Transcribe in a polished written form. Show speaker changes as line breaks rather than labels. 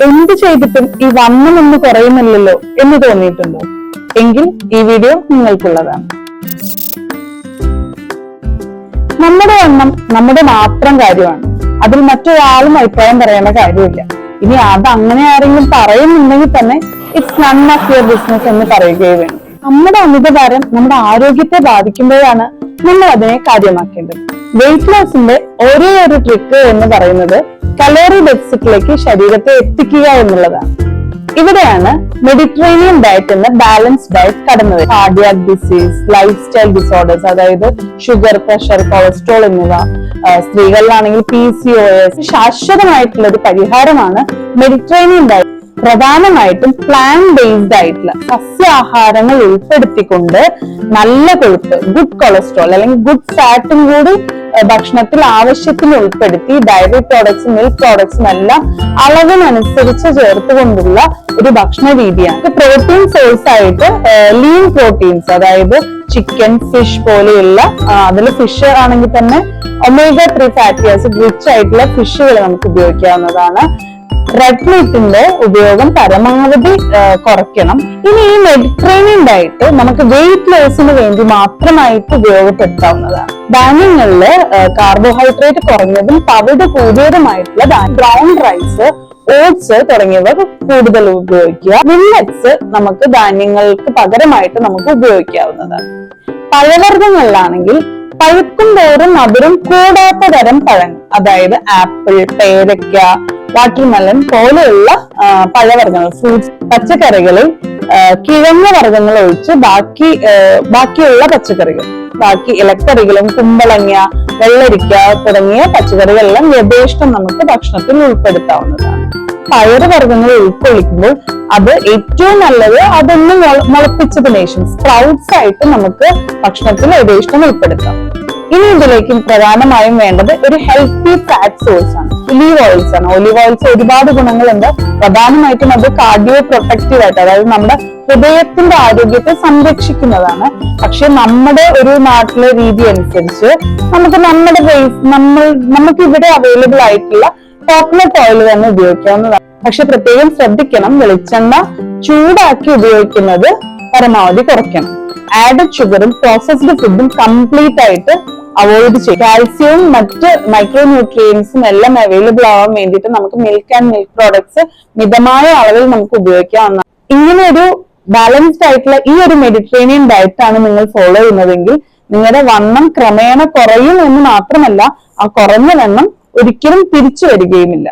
എന്ത് ചെയ്തിട്ടും ഈ വണ്ണം ഒന്ന് കുറയുന്നില്ലല്ലോ എന്ന് തോന്നിയിട്ടുണ്ടോ? എങ്കിൽ ഈ വീഡിയോ നിങ്ങൾക്കുള്ളതാണ്. നമ്മുടെ വണ്ണം നമ്മുടെ മാത്രം കാര്യമാണ്. അതിൽ മറ്റൊരാളും അഭിപ്രായം പറയേണ്ട കാര്യമില്ല. ഇനി അത് അങ്ങനെ ആരെങ്കിലും പറയുന്നുണ്ടെങ്കിൽ തന്നെ it's none of your business എന്ന് പറയുകയേ വേണം. നമ്മുടെ അമിതഭാരം നമ്മുടെ ആരോഗ്യത്തെ ബാധിക്കുമ്പോഴാണ് നമ്മൾ അതിനെ കാര്യമാക്കേണ്ടത്. വെയിറ്റ് ലോസിന്റെ ഒരേ ഒരു ട്രിക്ക് എന്ന് പറയുന്നത് കലോറി ഡെഫിസിറ്റിലേക്ക് ശരീരത്തെ എത്തിക്കുക എന്നുള്ളതാണ്. ഇവിടെയാണ് മെഡിറ്ററേനിയൻ ഡയറ്റ് എന്ന ബാലൻസ് ഡയറ്റ് കടന്നു വരുന്നത്. Cardiac disease, life style disorders, അതായത് ഷുഗർ, പ്രഷർ, കൊളസ്ട്രോൾ എന്നിവ, സ്ത്രീകളിലാണെങ്കിൽ PCOS, ശാശ്വതമായിട്ടുള്ള ഒരു പരിഹാരമാണ് മെഡിറ്ററേനിയൻ ഡയറ്റ്. പ്രധാനമായിട്ടും പ്ലാൻ ബേസ്ഡ് ആയിട്ടുള്ള സസ്യാഹാരങ്ങൾ ഉൾപ്പെടുത്തിക്കൊണ്ട് നല്ല കൊഴുപ്പ്, ഗുഡ് കൊളസ്ട്രോൾ അല്ലെങ്കിൽ ഗുഡ് ഫാറ്റും കൂടി ഭക്ഷണത്തിൽ ആവശ്യത്തിന് ഉൾപ്പെടുത്തി ഡയറി പ്രോഡക്ട്സും മിൽക്ക് പ്രോഡക്ട്സും എല്ലാം അളവിനനുസരിച്ച് ചേർത്തുകൊണ്ടുള്ള ഒരു ഭക്ഷണ രീതിയാണ്. പ്രോട്ടീൻ സോഴ്സ് ആയിട്ട് ലീൻ പ്രോട്ടീൻസ്, അതായത് ചിക്കൻ, ഫിഷ് പോലെയുള്ള, അതിൽ ഫിഷ് ആണെങ്കിൽ തന്നെ omega-3 ഫാറ്റി ആസിഡ് റിച്ച് ആയിട്ടുള്ള ഫിഷുകൾ നമുക്ക് ഉപയോഗിക്കാവുന്നതാണ്. റെഡ് മീറ്റിന്റെ ഉപയോഗം പരമാവധി കുറയ്ക്കണം. ഇനി ഈ മെഡിറ്ററേനിയൻ ഡയറ്റ് നമുക്ക് വെയിറ്റ് ലോസിന് വേണ്ടി മാത്രമായിട്ട് ഉപയോഗപ്പെടുത്താവുന്നതാണ്. ധാന്യങ്ങളില് കാർബോഹൈഡ്രേറ്റ് കുറഞ്ഞതും തവിട് കൂടിയതുമായിട്ടുള്ള ബ്രൗൺ റൈസ്, ഓട്സ് തുടങ്ങിയവ കൂടുതൽ ഉപയോഗിക്കുക. മില്ലറ്റ്സ് നമുക്ക് ധാന്യങ്ങൾക്ക് പകരമായിട്ട് നമുക്ക് ഉപയോഗിക്കാവുന്നതാണ്. പഴവർഗ്ഗങ്ങളിലാണെങ്കിൽ പഴുക്കും തോറും മധുരം കൂടാത്ത തരം പഴങ്ങൾ, അതായത് ആപ്പിൾ, പേരയ്ക്ക, വാട്ടർമെലൺ പോലെയുള്ള പഴവർഗ്ഗങ്ങൾ, ഫ്രൂട്ട്സ്. പച്ചക്കറികളിൽ കിഴങ്ങ് വർഗ്ഗങ്ങൾ ഒഴിച്ച് ബാക്കിയുള്ള പച്ചക്കറികൾ, ബാക്കി ഇലക്കറികളും കുമ്പളങ്ങ, വെള്ളരിക്ക തുടങ്ങിയ പച്ചക്കറികളെല്ലാം യഥേഷ്ടം നമുക്ക് ഭക്ഷണത്തിൽ ഉൾപ്പെടുത്താവുന്നതാണ്. പയറ് വർഗ്ഗങ്ങൾ ഉൾക്കൊള്ളിക്കുമ്പോൾ അത് ഏറ്റവും നല്ലത് അതൊന്ന് മുളപ്പിച്ചതിന് ശേഷം സ്പ്രൗട്ട്സ് ആയിട്ട് നമുക്ക് ഭക്ഷണത്തിൽ യഥേഷ്ടം ഉൾപ്പെടുത്താം. ഇനി ഇതിലേക്ക് പ്രധാനമായും വേണ്ടത് ഒരു ഹെൽത്തി ഫാറ്റ് സോഴ്സ് ആണ്. ഒലീവ് ഓയിൽസ് ആണ്. ഒലീവ് ഓയിൽസ് ഒരുപാട് ഗുണങ്ങളുണ്ട്. പ്രധാനമായിട്ടും അത് കാർഡിയോ പ്രൊട്ടക്റ്റീവ് ആയിട്ട്, അതായത് നമ്മുടെ ഹൃദയത്തിന്റെ ആരോഗ്യത്തെ സംരക്ഷിക്കുന്നതാണ്. പക്ഷെ നമ്മുടെ ഒരു നാട്ടിലെ രീതി അനുസരിച്ച് നമുക്ക് ഇവിടെ അവൈലബിൾ ആയിട്ടുള്ള കോക്കനട്ട് ഓയിൽ തന്നെ ഉപയോഗിക്കാവുന്നതാണ്. പക്ഷെ പ്രത്യേകം ശ്രദ്ധിക്കണം, വെളിച്ചെണ്ണ ചൂടാക്കി ഉപയോഗിക്കുന്നത് പരമാവധി കുറയ്ക്കണം. ആഡഡ് ഷുഗറും പ്രോസസ്ഡ് ഫുഡും കംപ്ലീറ്റ് ആയിട്ട് അവോയ്ഡ് ചെയ്യും. കാൽസ്യവും മറ്റ് മൈക്രോ ന്യൂട്രിയൻസും എല്ലാം അവൈലബിൾ ആവാൻ വേണ്ടിയിട്ട് നമുക്ക് മിൽക്ക് ആൻഡ് മിൽക്ക് പ്രോഡക്ട്സ് മിതമായ അളവിൽ നമുക്ക് ഉപയോഗിക്കാവുന്നതാണ്. ഇങ്ങനെ ഒരു ബാലൻസ്ഡ് ആയിട്ടുള്ള ഈ ഒരു മെഡിറ്ററേനിയൻ ഡയറ്റ് ആണ് നിങ്ങൾ ഫോളോ ചെയ്യുന്നതെങ്കിൽ നിങ്ങളുടെ വണ്ണം ക്രമേണ കുറയും എന്ന് മാത്രമല്ല, ആ കുറഞ്ഞ വണ്ണം ഒരിക്കലും തിരിച്ചു വരികയുമില്ല.